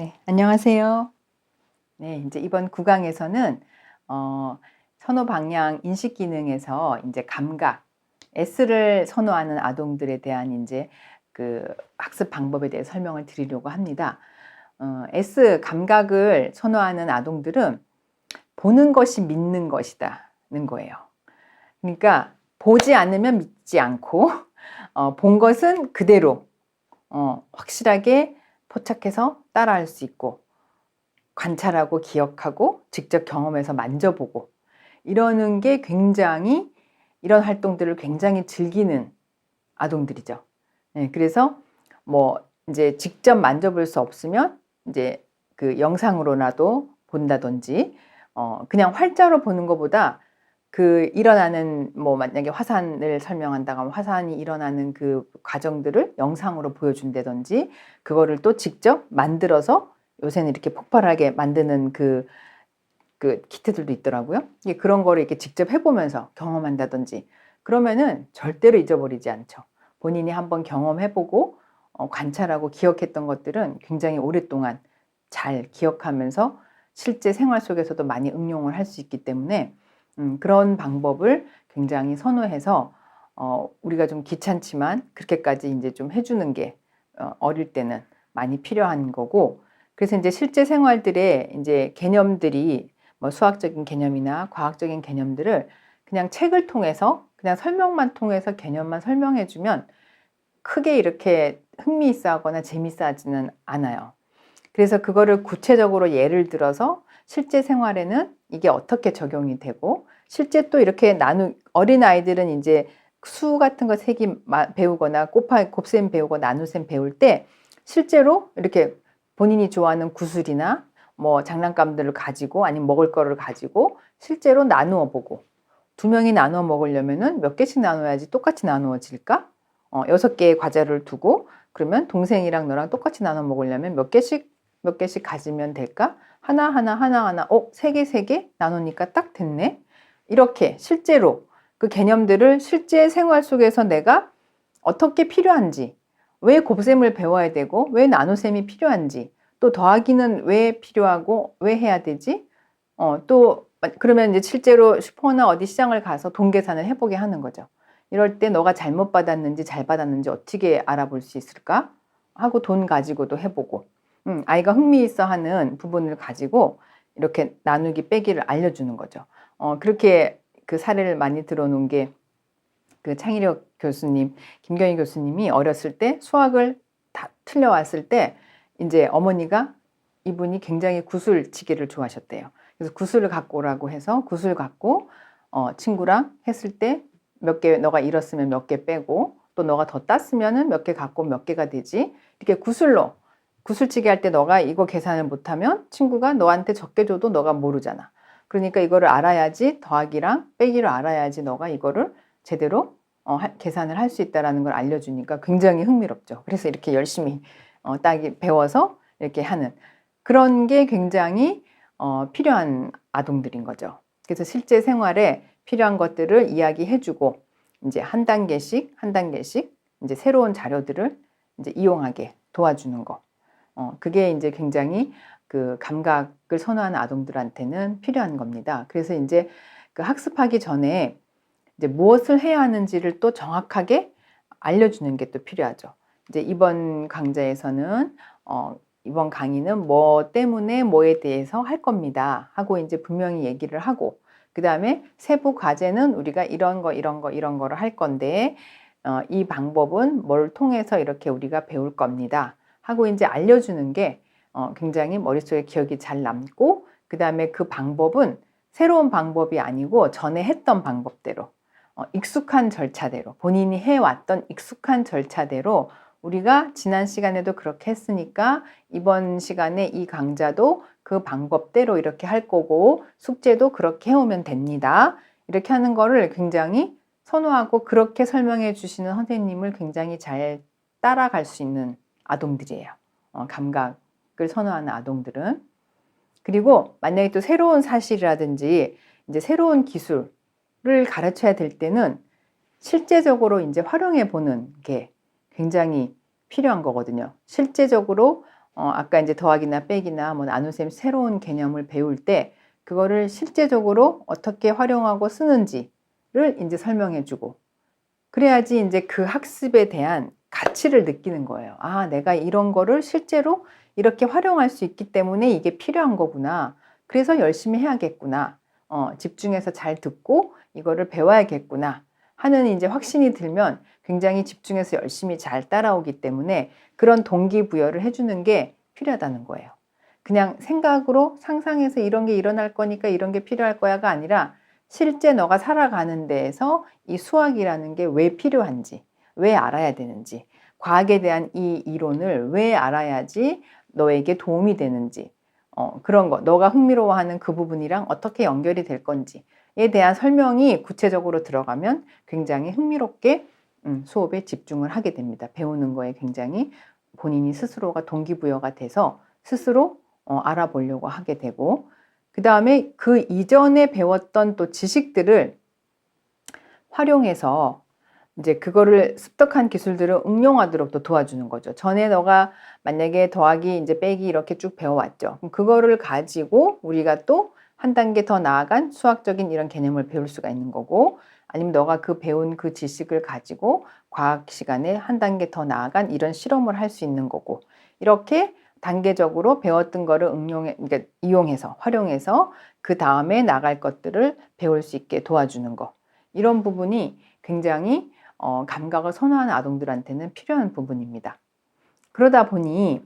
네, 안녕하세요. 네, 이제 이번 9강에서는 선호 방향 인식 기능에서 이제 감각, S를 선호하는 아동들에 대한 이제 그 학습 방법에 대해 설명을 드리려고 합니다. S 감각을 선호하는 아동들은 보는 것이 믿는 것이다는 거예요. 그러니까 보지 않으면 믿지 않고 본 것은 그대로 확실하게 포착해서 따라할 수 있고 관찰하고 기억하고 직접 경험해서 만져보고 이러는 게 굉장히 이런 활동들을 굉장히 즐기는 아동들이죠. 네, 그래서 뭐 이제 직접 만져볼 수 없으면 이제 그 영상으로라도 본다든지 그냥 활자로 보는 것보다 그 일어나는 뭐 만약에 화산을 설명한다고 하면 화산이 일어나는 그 과정들을 영상으로 보여준다든지 그거를 또 직접 만들어서 요새는 이렇게 폭발하게 만드는 그 키트들도 있더라고요. 그런 거를 이렇게 직접 해보면서 경험한다든지 그러면은 절대로 잊어버리지 않죠. 본인이 한번 경험해보고 관찰하고 기억했던 것들은 굉장히 오랫동안 잘 기억하면서 실제 생활 속에서도 많이 응용을 할 수 있기 때문에 그런 방법을 굉장히 선호해서 우리가 좀 귀찮지만 그렇게까지 이제 좀 해주는 게 어릴 때는 많이 필요한 거고 그래서 이제 실제 생활들의 이제 개념들이 뭐 수학적인 개념이나 과학적인 개념들을 그냥 책을 통해서 그냥 설명만 통해서 개념만 설명해주면 크게 이렇게 흥미있어 하거나 재밌어 하지는 않아요. 그래서 그거를 구체적으로 예를 들어서 실제 생활에는 이게 어떻게 적용이 되고 실제 또 이렇게 어린 아이들은 이제 수 같은 거 세기 배우거나 곱셈 배우고 나눗셈 배울 때 실제로 이렇게 본인이 좋아하는 구슬이나 뭐 장난감들을 가지고 아니면 먹을 거를 가지고 실제로 나누어 보고 두 명이 나누어 먹으려면은 몇 개씩 나눠야지 똑같이 나누어질까? 6개의 과자를 두고 그러면 동생이랑 너랑 똑같이 나눠 먹으려면 몇 개씩 가지면 될까? 하나, 3개 나누니까 딱 됐네. 이렇게 실제로 그 개념들을 실제 생활 속에서 내가 어떻게 필요한지, 왜 곱셈을 배워야 되고, 왜 나눗셈이 필요한지, 또 더하기는 왜 필요하고, 왜 해야 되지? 또, 그러면 이제 실제로 슈퍼나 어디 시장을 가서 돈 계산을 해보게 하는 거죠. 이럴 때 너가 잘못 받았는지 잘 받았는지 어떻게 알아볼 수 있을까? 하고 돈 가지고도 해보고, 아이가 흥미있어 하는 부분을 가지고 이렇게 나누기 빼기를 알려주는 거죠. 그렇게 그 사례를 많이 들어놓은 게 그 창의력 교수님, 김경희 교수님이 어렸을 때 수학을 다 틀려왔을 때 이제 어머니가 이분이 굉장히 구슬치기를 좋아하셨대요. 그래서 구슬을 갖고 오라고 해서 구슬 갖고 친구랑 했을 때 몇 개 너가 잃었으면 몇 개 빼고 또 너가 더 땄으면은 몇 개 갖고 몇 개가 되지 이렇게 구슬치기 할 때 너가 이거 계산을 못하면 친구가 너한테 적게 줘도 너가 모르잖아. 그러니까 이거를 알아야지 더하기랑 빼기를 알아야지 너가 이거를 제대로 계산을 할 수 있다는 걸 알려주니까 굉장히 흥미롭죠. 그래서 이렇게 열심히 따기 배워서 이렇게 하는 그런 게 굉장히 필요한 아동들인 거죠. 그래서 실제 생활에 필요한 것들을 이야기해주고 이제 한 단계씩 이제 새로운 자료들을 이제 이용하게 도와주는 거. 그게 이제 굉장히 그 감각을 선호하는 아동들한테는 필요한 겁니다. 그래서 이제 그 학습하기 전에 이제 무엇을 해야 하는지를 또 정확하게 알려주는 게 또 필요하죠. 이제 이번 강좌에서는 이번 강의는 뭐 때문에 뭐에 대해서 할 겁니다 하고 이제 분명히 얘기를 하고 그 다음에 세부 과제는 우리가 이런 거를 할 건데 이 방법은 뭘 통해서 이렇게 우리가 배울 겁니다 하고 이제 알려주는 게 굉장히 머릿속에 기억이 잘 남고 그 다음에 그 방법은 새로운 방법이 아니고 전에 했던 방법대로 익숙한 절차대로 본인이 해왔던 익숙한 절차대로 우리가 지난 시간에도 그렇게 했으니까 이번 시간에 이 강좌도 그 방법대로 이렇게 할 거고 숙제도 그렇게 해오면 됩니다. 이렇게 하는 거를 굉장히 선호하고 그렇게 설명해 주시는 선생님을 굉장히 잘 따라갈 수 있는 아동들이에요. 감각을 선호하는 아동들은. 그리고 만약에 또 새로운 사실이라든지 이제 새로운 기술을 가르쳐야 될 때는 실제적으로 이제 활용해 보는 게 굉장히 필요한 거거든요. 실제적으로 아까 이제 더하기나 빼기나 뭐 나눗셈 새로운 개념을 배울 때 그거를 실제적으로 어떻게 활용하고 쓰는지를 이제 설명해 주고, 그래야지 이제 그 학습에 대한 가치를 느끼는 거예요. 아, 내가 이런 거를 실제로 이렇게 활용할 수 있기 때문에 이게 필요한 거구나. 그래서 열심히 해야겠구나. 집중해서 잘 듣고 이거를 배워야겠구나 하는 이제 확신이 들면 굉장히 집중해서 열심히 잘 따라오기 때문에 그런 동기부여를 해주는 게 필요하다는 거예요. 그냥 생각으로 상상해서 이런 게 일어날 거니까 이런 게 필요할 거야가 아니라 실제 너가 살아가는 데에서 이 수학이라는 게 왜 필요한지, 왜 알아야 되는지, 과학에 대한 이 이론을 왜 알아야지 너에게 도움이 되는지, 그런 거, 너가 흥미로워하는 그 부분이랑 어떻게 연결이 될 건지에 대한 설명이 구체적으로 들어가면 굉장히 흥미롭게 수업에 집중을 하게 됩니다. 배우는 거에 굉장히 본인이 스스로가 동기부여가 돼서 스스로 알아보려고 하게 되고, 그 다음에 그 이전에 배웠던 또 지식들을 활용해서 이제 그거를 습득한 기술들을 응용하도록 또 도와주는 거죠. 전에 너가 만약에 더하기, 이제 빼기 이렇게 쭉 배워왔죠. 그럼 그거를 가지고 우리가 또 한 단계 더 나아간 수학적인 이런 개념을 배울 수가 있는 거고, 아니면 너가 그 배운 그 지식을 가지고 과학 시간에 한 단계 더 나아간 이런 실험을 할 수 있는 거고, 이렇게 단계적으로 배웠던 거를 그러니까 이용해서 활용해서 그 다음에 나갈 것들을 배울 수 있게 도와주는 거, 이런 부분이 굉장히 감각을 선호하는 아동들한테는 필요한 부분입니다. 그러다 보니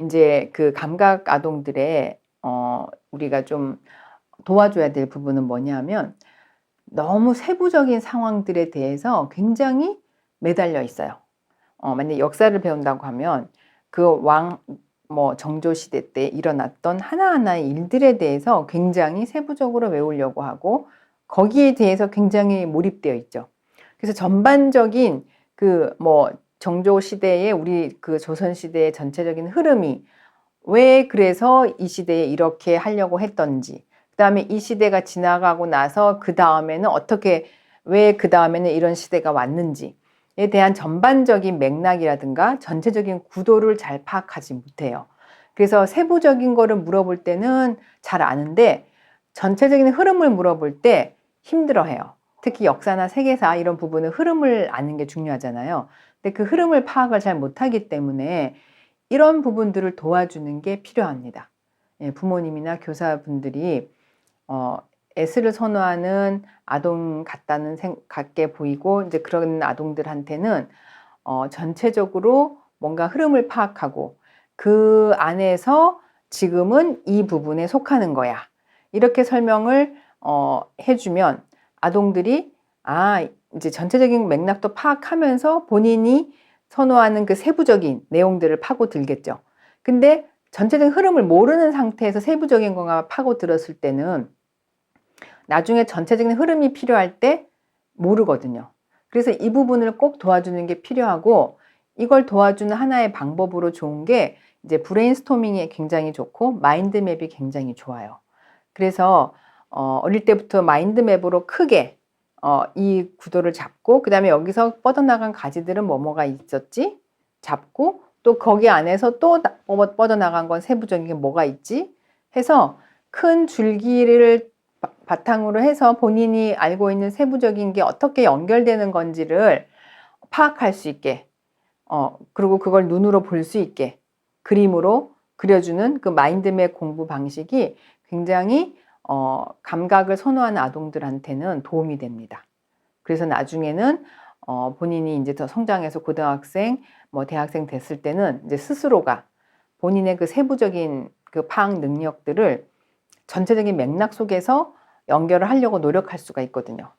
이제 그 감각 아동들의 우리가 좀 도와줘야 될 부분은 뭐냐면, 너무 세부적인 상황들에 대해서 굉장히 매달려 있어요. 만약 역사를 배운다고 하면 그 정조 시대 때 일어났던 하나하나의 일들에 대해서 굉장히 세부적으로 외우려고 하고 거기에 대해서 굉장히 몰입되어 있죠. 그래서 전반적인 정조 시대의 우리 그 조선 시대의 전체적인 흐름이 왜 그래서 이 시대에 이렇게 하려고 했던지, 그 다음에 이 시대가 지나가고 나서 그 다음에는 어떻게, 왜 그 다음에는 이런 시대가 왔는지에 대한 전반적인 맥락이라든가 전체적인 구도를 잘 파악하지 못해요. 그래서 세부적인 거를 물어볼 때는 잘 아는데 전체적인 흐름을 물어볼 때 힘들어해요. 특히 역사나 세계사 이런 부분은 흐름을 아는 게 중요하잖아요. 근데 그 흐름을 파악을 잘 못하기 때문에 이런 부분들을 도와주는 게 필요합니다. 부모님이나 교사분들이 S를 선호하는 아동 같게 보이고 이제 그런 아동들한테는 전체적으로 뭔가 흐름을 파악하고 그 안에서 지금은 이 부분에 속하는 거야, 이렇게 설명을 해주면 아동들이 이제 전체적인 맥락도 파악하면서 본인이 선호하는 그 세부적인 내용들을 파고들겠죠. 근데 전체적인 흐름을 모르는 상태에서 세부적인 거가 파고들었을 때는 나중에 전체적인 흐름이 필요할 때 모르거든요. 그래서 이 부분을 꼭 도와주는 게 필요하고, 이걸 도와주는 하나의 방법으로 좋은 게 이제 브레인스토밍이 굉장히 좋고 마인드맵이 굉장히 좋아요. 그래서 어릴 때부터 마인드맵으로 크게 이 구도를 잡고, 그 다음에 여기서 뻗어나간 가지들은 뭐가 있었지? 잡고, 또 거기 안에서 또 뻗어나간 건 세부적인 게 뭐가 있지? 해서 큰 줄기를 바탕으로 해서 본인이 알고 있는 세부적인 게 어떻게 연결되는 건지를 파악할 수 있게, 그리고 그걸 눈으로 볼 수 있게 그림으로 그려주는 그 마인드맵 공부 방식이 굉장히 감각을 선호하는 아동들한테는 도움이 됩니다. 그래서 나중에는 본인이 이제 더 성장해서 고등학생, 대학생 됐을 때는 이제 스스로가 본인의 그 세부적인 그 파악 능력들을 전체적인 맥락 속에서 연결을 하려고 노력할 수가 있거든요.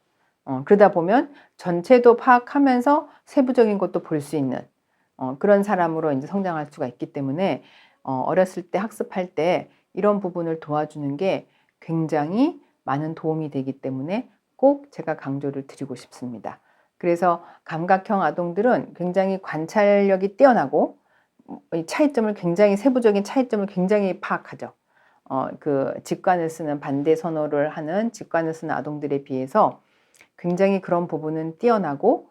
그러다 보면 전체도 파악하면서 세부적인 것도 볼 수 있는 그런 사람으로 이제 성장할 수가 있기 때문에 어렸을 때 학습할 때 이런 부분을 도와주는 게 굉장히 많은 도움이 되기 때문에 꼭 제가 강조를 드리고 싶습니다. 그래서 감각형 아동들은 굉장히 관찰력이 뛰어나고 이 차이점을 굉장히 세부적인 차이점을 굉장히 파악하죠. 그 직관을 쓰는 반대 선호를 하는 직관을 쓰는 아동들에 비해서 굉장히 그런 부분은 뛰어나고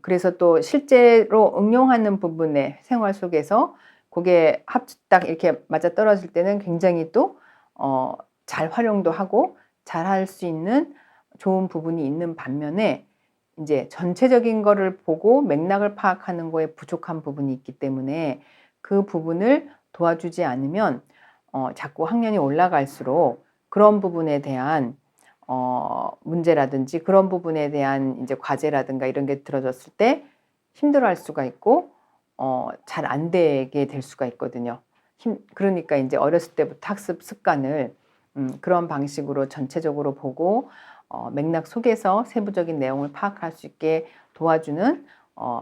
그래서 또 실제로 응용하는 부분에 생활 속에서 그게 딱 이렇게 맞아 떨어질 때는 굉장히 또 잘 활용도 하고 잘 할 수 있는 좋은 부분이 있는 반면에 이제 전체적인 거를 보고 맥락을 파악하는 거에 부족한 부분이 있기 때문에 그 부분을 도와주지 않으면 자꾸 학년이 올라갈수록 그런 부분에 대한 문제라든지 그런 부분에 대한 이제 과제라든가 이런 게 들어졌을 때 힘들어할 수가 있고 잘 안 되게 될 수가 있거든요. 그러니까 이제 어렸을 때부터 학습 습관을 그런 방식으로 전체적으로 보고 맥락 속에서 세부적인 내용을 파악할 수 있게 도와주는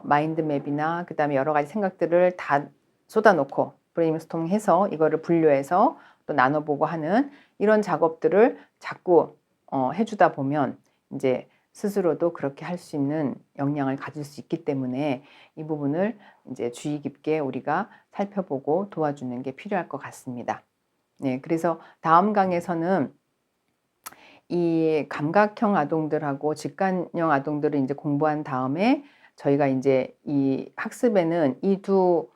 마인드맵이나 그다음에 여러 가지 생각들을 다 쏟아놓고 브레인스토밍해서 이거를 분류해서 또 나눠보고 하는 이런 작업들을 자꾸 해주다 보면 이제 스스로도 그렇게 할 수 있는 역량을 가질 수 있기 때문에 이 부분을 이제 주의 깊게 우리가 살펴보고 도와주는 게 필요할 것 같습니다. 네, 그래서 다음 강에서는 이 감각형 아동들하고 직관형 아동들을 이제 공부한 다음에 저희가 이제 이 학습에는 이 두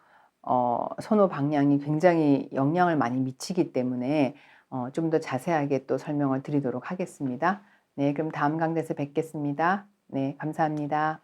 선호 방향이 굉장히 영향을 많이 미치기 때문에 좀 더 자세하게 또 설명을 드리도록 하겠습니다. 네, 그럼 다음 강좌에서 뵙겠습니다. 네, 감사합니다.